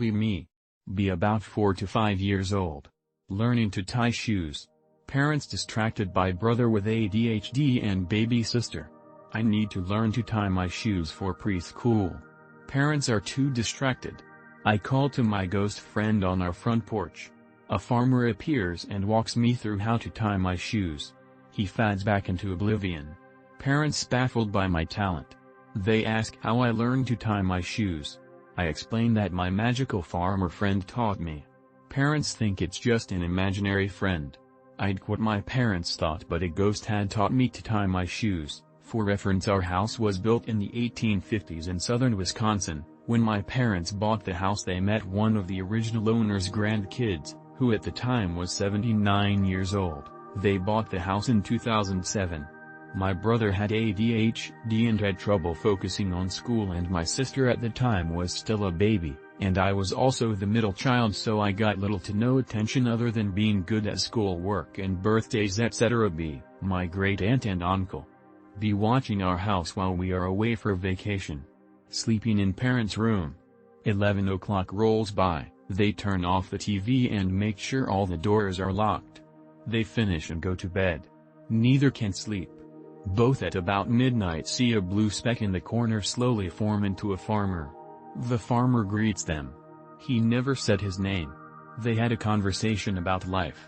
Me. Be about 4 to 5 years old. Learning to tie shoes. Parents distracted by brother with ADHD and baby sister. I need to learn to tie my shoes for preschool. Parents are too distracted. I call to my ghost friend on our front porch. A farmer appears and walks me through how to tie my shoes. He fades back into oblivion. Parents baffled by my talent. They ask how I learned to tie my shoes. I explain that my magical farmer friend taught me. Parents think it's just an imaginary friend. I'd quit my parents thought but a ghost had taught me to tie my shoes. For reference, our house was built in the 1850s in southern Wisconsin. When my parents bought the house they met one of the original owner's grandkids, who at the time was 79 years old. They bought the house in 2007. My brother had ADHD and had trouble focusing on school, and my sister at the time was still a baby, and I was also the middle child, so I got little to no attention other than being good at school work and birthdays etc. B. My great aunt and uncle. Be watching our house while we are away for vacation. Sleeping in parents' room. 11 o'clock rolls by, they turn off the TV and make sure all the doors are locked. They finish and go to bed. Neither can sleep. Both at about midnight see a blue speck in the corner slowly form into a farmer. The farmer greets them. He never said his name. They had a conversation about life.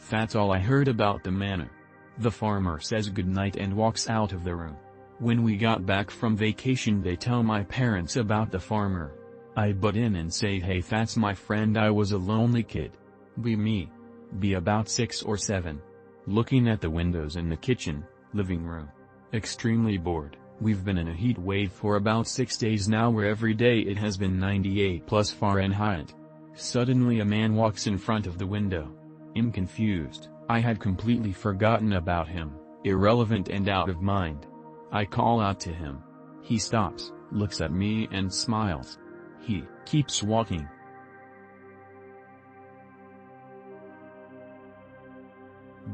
That's all I heard about the manor. The farmer says goodnight and walks out of the room. When we got back from vacation they tell my parents about the farmer. I butt in and say, hey, that's my friend, I was a lonely kid. Me. Be about 6 or 7. Looking at the windows in the kitchen, living room. Extremely bored. We've been in a heat wave for about 6 days now where every day it has been 98 plus Fahrenheit. Suddenly a man walks in front of the window. I'm confused. I had completely forgotten about him, irrelevant and out of mind. I call out to him. He stops, looks at me and smiles. He keeps walking.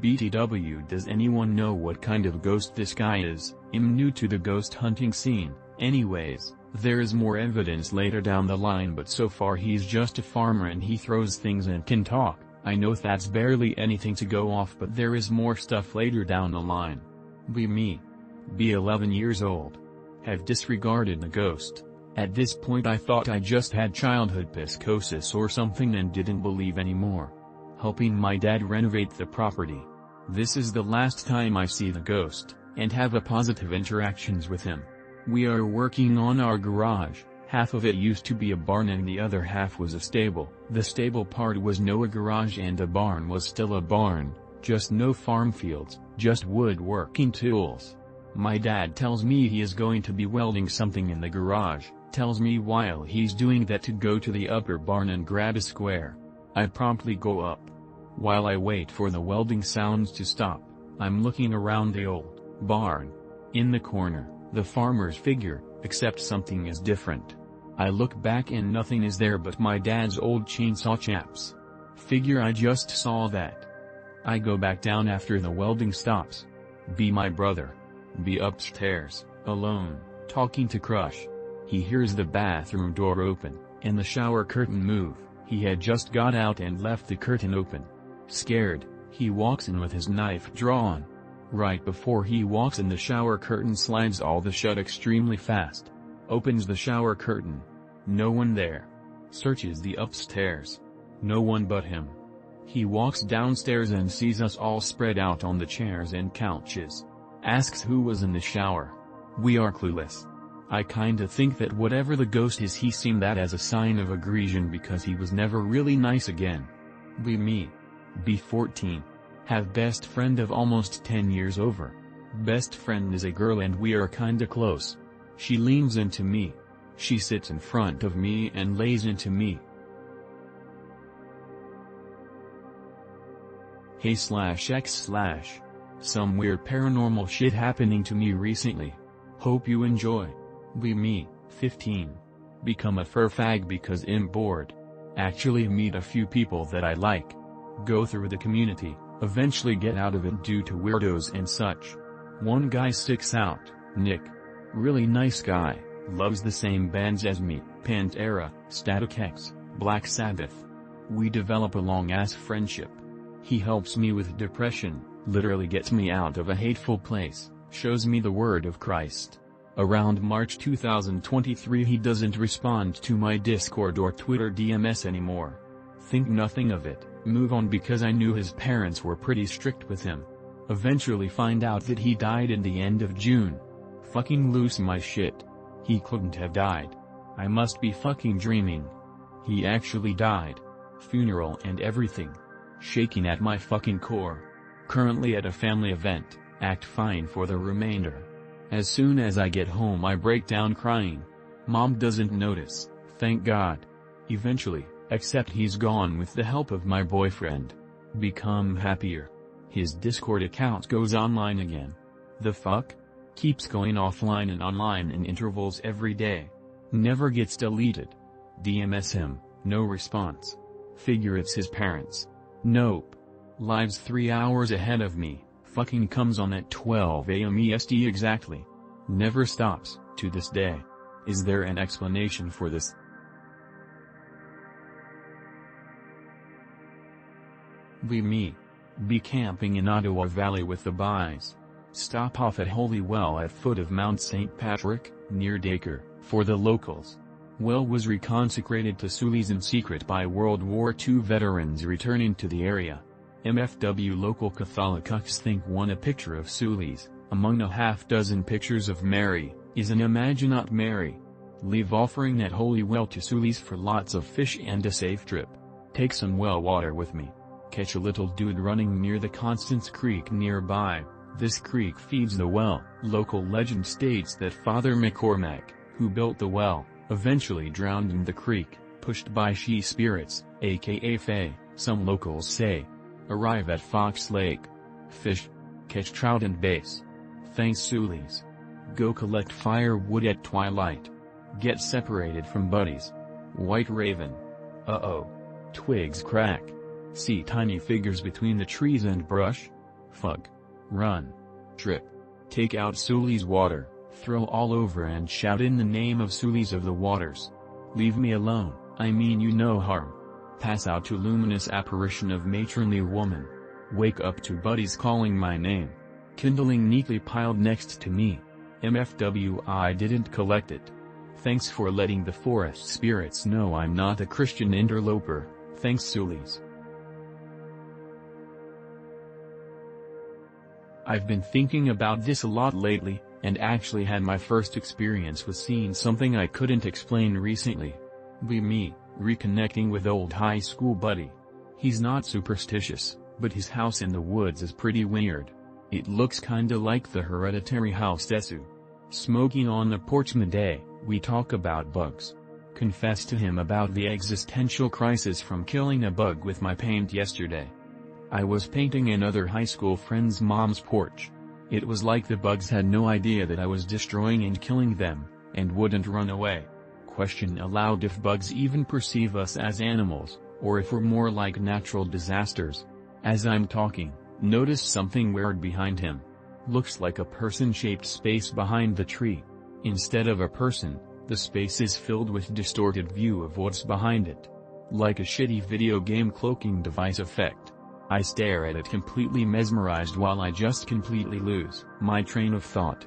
BTW, does anyone know what kind of ghost this guy is? I'm new to the ghost hunting scene. Anyways, there is more evidence later down the line, but so far he's just a farmer and he throws things and can talk. I know that's barely anything to go off, but there is more stuff later down the line. Me. Be 11 years old. Have disregarded the ghost. At this point I thought I just had childhood psychosis or something and didn't believe anymore. Helping my dad renovate the property. This is the last time I see the ghost, and have a positive interactions with him. We are working on our garage. Half of it used to be a barn and the other half was a stable. The stable part was now a garage and the barn was still a barn, just no farm fields, just woodworking tools. My dad tells me he is going to be welding something in the garage, tells me while he's doing that to go to the upper barn and grab a square. I promptly go up. While I wait for the welding sounds to stop, I'm looking around the old barn. In the corner, the farmer's figure, except something is different. I look back and nothing is there but my dad's old chainsaw chaps. Figure I just saw that. I go back down after the welding stops. Be my brother. Be upstairs, alone, talking to Crush. He hears the bathroom door open, and the shower curtain move. He had just got out and left the curtain open. Scared, he walks in with his knife drawn. Right before he walks in, the shower curtain slides all the shut extremely fast. Opens the shower curtain. No one there. Searches the upstairs. No one but him. He walks downstairs and sees us all spread out on the chairs and couches. Asks who was in the shower. We are clueless. I kinda think that whatever the ghost is, he seen that as a sign of aggression because he was never really nice again. Me. Be 14. Have best friend of almost 10 years over. Best friend is a girl and we are kinda close. She leans into me. She sits in front of me and lays into me. Hey/X/. Some weird paranormal shit happening to me recently. Hope you enjoy. Me, 15. Become a fur fag because I'm bored. Actually meet a few people that I like. Go through the community, eventually get out of it due to weirdos and such. One guy sticks out, Nick. Really nice guy, loves the same bands as me, Pantera, Static X, Black Sabbath. We develop a long-ass friendship. He helps me with depression, literally gets me out of a hateful place, shows me the word of Christ. Around March 2023 he doesn't respond to my Discord or Twitter DMs anymore. Think nothing of it, move on because I knew his parents were pretty strict with him. Eventually find out that he died in the end of June. Fucking lose my shit. He couldn't have died. I must be fucking dreaming. He actually died. Funeral and everything. Shaking at my fucking core. Currently at a family event, act fine for the remainder. As soon as I get home I break down crying. Mom doesn't notice, thank God. Eventually, except he's gone with the help of my boyfriend. Become happier. His Discord account goes online again. The fuck? Keeps going offline and online in intervals every day. Never gets deleted. DMs him, no response. Figure it's his parents. Nope. Lives 3 hours ahead of me, fucking comes on at 12 AM EST exactly. Never stops, to this day. Is there an explanation for this? Be camping in Ottawa Valley with the boys. Stop off at Holy Well at foot of Mount St. Patrick, near Dacre, for the locals. Well was reconsecrated to Sulis in secret by World War II veterans returning to the area. MFW local Catholics think a picture of Sulis, among a half-dozen pictures of Mary, is an Imaginate Mary. Leave offering at Holy Well to Sulis for lots of fish and a safe trip. Take some well water with me. Catch a little dude running near the Constance Creek nearby. This creek feeds the well. Local legend states that Father McCormack, who built the well, eventually drowned in the creek, pushed by she spirits, aka Fae, some locals say. Arrive at Fox Lake. Fish. Catch trout and bass. Thanks Sulis. Go collect firewood at twilight. Get separated from buddies. White Raven. Uh-oh. Twigs crack. See tiny figures between the trees and brush? Fuck. Run. Trip. Take out Sulis water, throw all over and shout in the name of Sulis of the waters. Leave me alone, I mean you no harm. Pass out to luminous apparition of matronly woman. Wake up to buddies calling my name. Kindling neatly piled next to me. MFW I didn't collect it. Thanks for letting the forest spirits know I'm not a Christian interloper, thanks Sulis. I've been thinking about this a lot lately, and actually had my first experience with seeing something I couldn't explain recently. Reconnecting with old high school buddy. He's not superstitious, but his house in the woods is pretty weird. It looks kinda like the Hereditary house Desu. Smoking on the porch midday, we talk about bugs. Confess to him about the existential crisis from killing a bug with my paint yesterday. I was painting another high school friend's mom's porch. It was like the bugs had no idea that I was destroying and killing them, and wouldn't run away. Question aloud if bugs even perceive us as animals, or if we're more like natural disasters. As I'm talking, notice something weird behind him. Looks like a person-shaped space behind the tree. Instead of a person, the space is filled with distorted view of what's behind it. Like a shitty video game cloaking device effect. I stare at it completely mesmerized while I just completely lose my train of thought.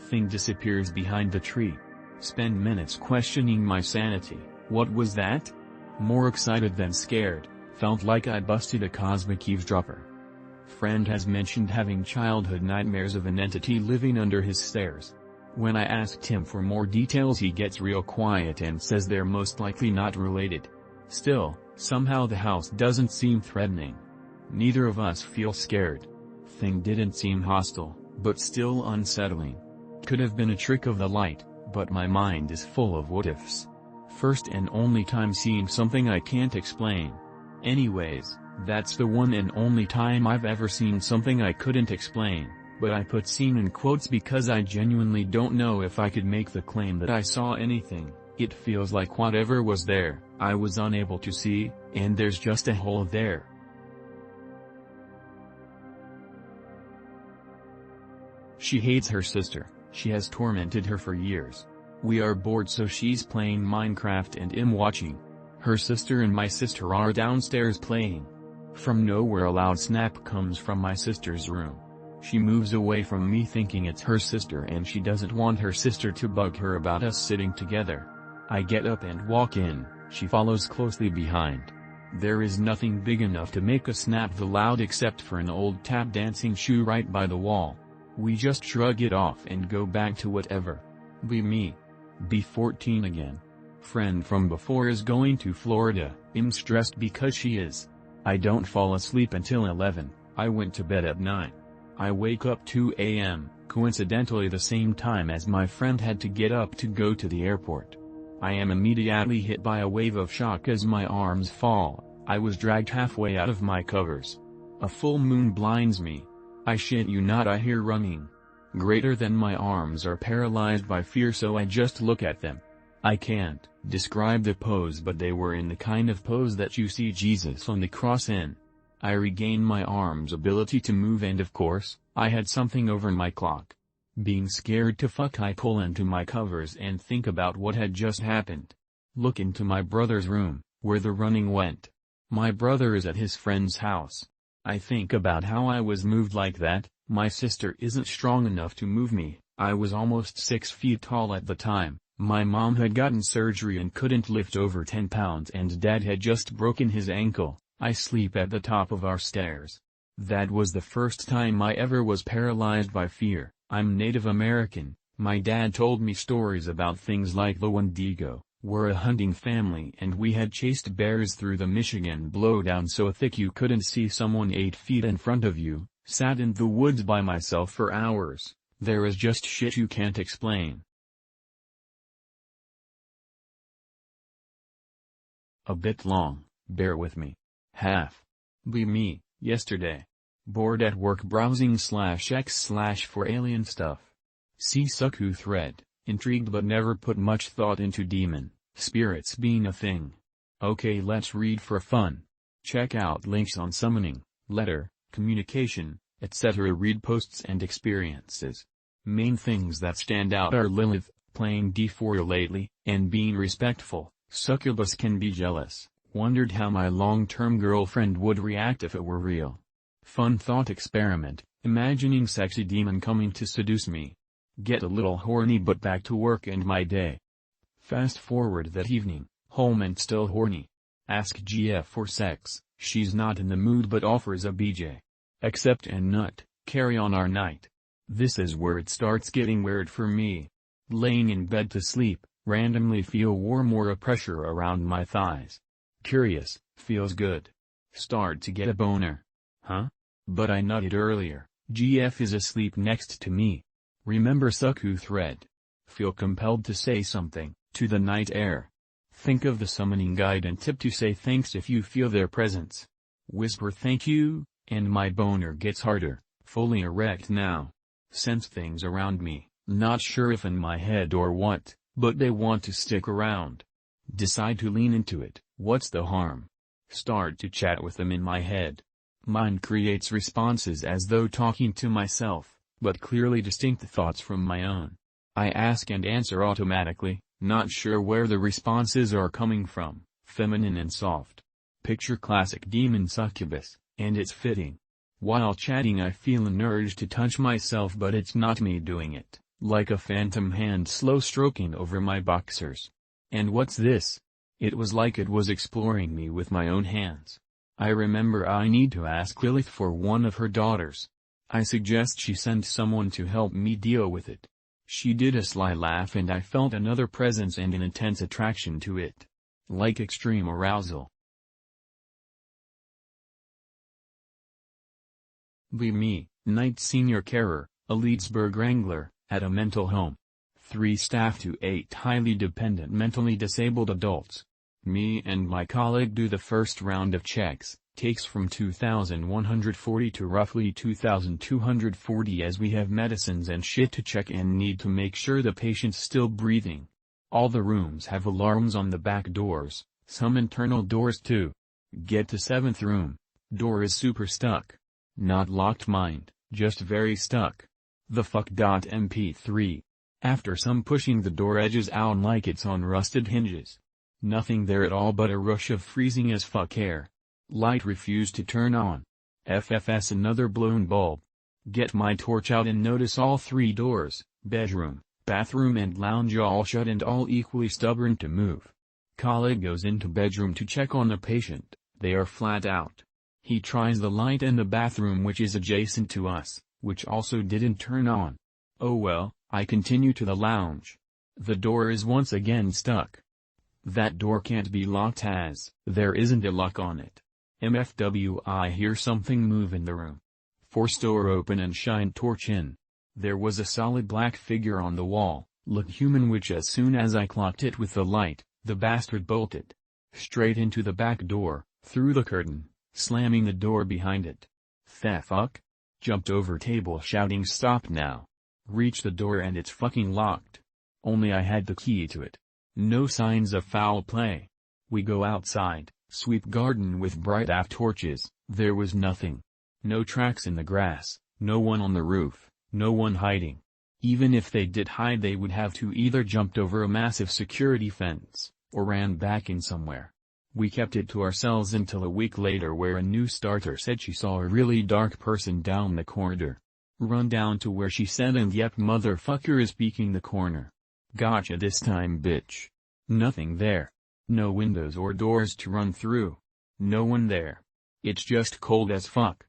Thing disappears behind the tree. Spend minutes questioning my sanity. What was that? More excited than scared, felt like I busted a cosmic eavesdropper. Friend has mentioned having childhood nightmares of an entity living under his stairs. When I asked him for more details he gets real quiet and says they're most likely not related. Still, somehow the house doesn't seem threatening. Neither of us feel scared. Thing didn't seem hostile, but still unsettling. Could have been a trick of the light, but my mind is full of what-ifs. First and only time seeing something I can't explain. Anyways, that's the one and only time I've ever seen something I couldn't explain, but I put seen in quotes because I genuinely don't know if I could make the claim that I saw anything. It feels like whatever was there, I was unable to see, and there's just a hole there. She hates her sister, she has tormented her for years. We are bored so she's playing Minecraft and I'm watching. Her sister and my sister are downstairs playing. From nowhere a loud snap comes from my sister's room. She moves away from me thinking it's her sister and she doesn't want her sister to bug her about us sitting together. I get up and walk in, she follows closely behind. There is nothing big enough to make a snap that loud except for an old tap dancing shoe right by the wall. We just shrug it off and go back to whatever. Be me. Be 14 again. Friend from before is going to Florida, I'm stressed because she is. I don't fall asleep until 11, I went to bed at 9. I wake up 2 a.m., coincidentally the same time as my friend had to get up to go to the airport. I am immediately hit by a wave of shock as my arms fall. I was dragged halfway out of my covers. A full moon blinds me. I shit you not, I hear running. Greater than my arms are paralyzed by fear, so I just look at them. I can't describe the pose, but they were in the kind of pose that you see Jesus on the cross in. I regain my arm's ability to move and of course, I had something over my clock. Being scared to fuck, I pull into my covers and think about what had just happened. Look into my brother's room, where the running went. My brother is at his friend's house. I think about how I was moved like that. My sister isn't strong enough to move me. I was almost 6 feet tall at the time. My mom had gotten surgery and couldn't lift over 10 pounds and dad had just broken his ankle. I sleep at the top of our stairs. That was the first time I ever was paralyzed by fear. I'm Native American. My dad told me stories about things like the Wendigo. We're a hunting family and we had chased bears through the Michigan blowdown so thick you couldn't see someone 8 feet in front of you. Sat in the woods by myself for hours. There is just shit you can't explain. A bit long, bear with me. Be me, yesterday. Bored at work browsing /x/ for alien stuff. See Suku thread, intrigued but never put much thought into demon, spirits being a thing. Okay, let's read for fun. Check out links on summoning, letter, communication, etc. Read posts and experiences. Main things that stand out are Lilith, playing D4 lately, and being respectful. Succubus can be jealous, wondered how my long-term girlfriend would react if it were real. Fun thought experiment, imagining sexy demon coming to seduce me. Get a little horny but back to work and my day. Fast forward that evening, home and still horny. Ask GF for sex, she's not in the mood but offers a BJ. Accept and nut, carry on our night. This is where it starts getting weird for me. Laying in bed to sleep, randomly feel warm or a pressure around my thighs. Curious, feels good. Start to get a boner. Huh? But I nutted earlier. GF is asleep next to me. Remember Suku thread. Feel compelled to say something, to the night air. Think of the summoning guide and tip to say thanks if you feel their presence. Whisper thank you, and my boner gets harder, fully erect now. Sense things around me, not sure if in my head or what, but they want to stick around. Decide to lean into it, what's the harm? Start to chat with them in my head. Mind creates responses as though talking to myself, but clearly distinct thoughts from my own. I ask and answer automatically, not sure where the responses are coming from, feminine and soft. Picture classic demon succubus, and it's fitting. While chatting I feel an urge to touch myself but it's not me doing it, like a phantom hand slow stroking over my boxers. And what's this? It was like it was exploring me with my own hands. I remember I need to ask Lilith for one of her daughters. I suggest she send someone to help me deal with it. She did a sly laugh and I felt another presence and an intense attraction to it. Like extreme arousal. Be me, night senior carer, a Leedsburg Wrangler, at a mental home. 3 staff to 8 highly dependent mentally disabled adults. Me and my colleague do the first round of checks, takes from 2,140 to roughly 2,240 as we have medicines and shit to check and need to make sure the patient's still breathing. All the rooms have alarms on the back doors, some internal doors too. Get to 7th room. Door is super stuck. Not locked mind, just very stuck. The fuck.mp3. After some pushing the door edges out like it's on rusted hinges. Nothing there at all but a rush of freezing as fuck air. Light refused to turn on. FFS another blown bulb. Get my torch out and notice all 3 doors, bedroom, bathroom and lounge all shut and all equally stubborn to move. Colleague goes into bedroom to check on the patient, they are flat out. He tries the light in the bathroom which is adjacent to us, which also didn't turn on. Oh well, I continue to the lounge. The door is once again stuck. That door can't be locked as there isn't a lock on it. MFW, I hear something move in the room. Force door open and shine torch in. There was a solid black figure on the wall, looked human, which as soon as I clocked it with the light, the bastard bolted straight into the back door, through the curtain, slamming the door behind it. The fuck? Jumped over table shouting stop now. Reached the door and it's fucking locked. Only I had the key to it. No signs of foul play. We go outside, sweep garden with bright aft torches, there was nothing. No tracks in the grass, no one on the roof, no one hiding. Even if they did hide they would have to either jumped over a massive security fence, or ran back in somewhere. We kept it to ourselves until a week later where a new starter said she saw a really dark person down the corridor. Run down to where she said and yep motherfucker is peeking the corner. Gotcha this time bitch. Nothing there. No windows or doors to run through. No one there. It's just cold as fuck.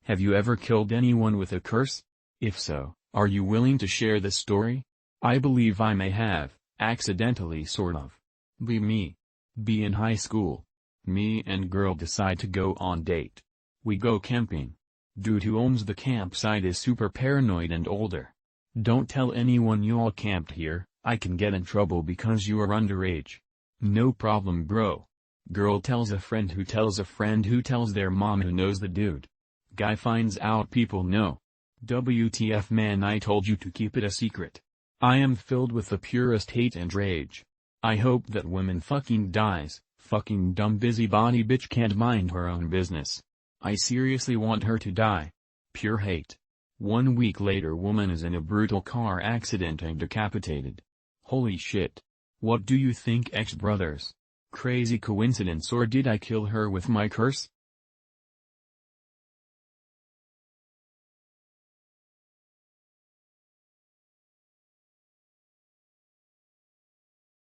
Have you ever killed anyone with a curse? If so, are you willing to share the story? I believe I may have, accidentally sort of. Be me. Be in high school. Me and girl decide to go on date. We go camping. Dude who owns the campsite is super paranoid and older. Don't tell anyone you all camped here, I can get in trouble because you are underage. No problem bro. Girl tells a friend who tells a friend who tells their mom who knows the dude. Guy finds out people know. WTF man, I told you to keep it a secret. I am filled with the purest hate and rage. I hope that woman fucking dies, fucking dumb busybody bitch can't mind her own business. I seriously want her to die. Pure hate. 1 week later woman is in a brutal car accident and decapitated. Holy shit. What do you think ex-brothers? Crazy coincidence or did I kill her with my curse?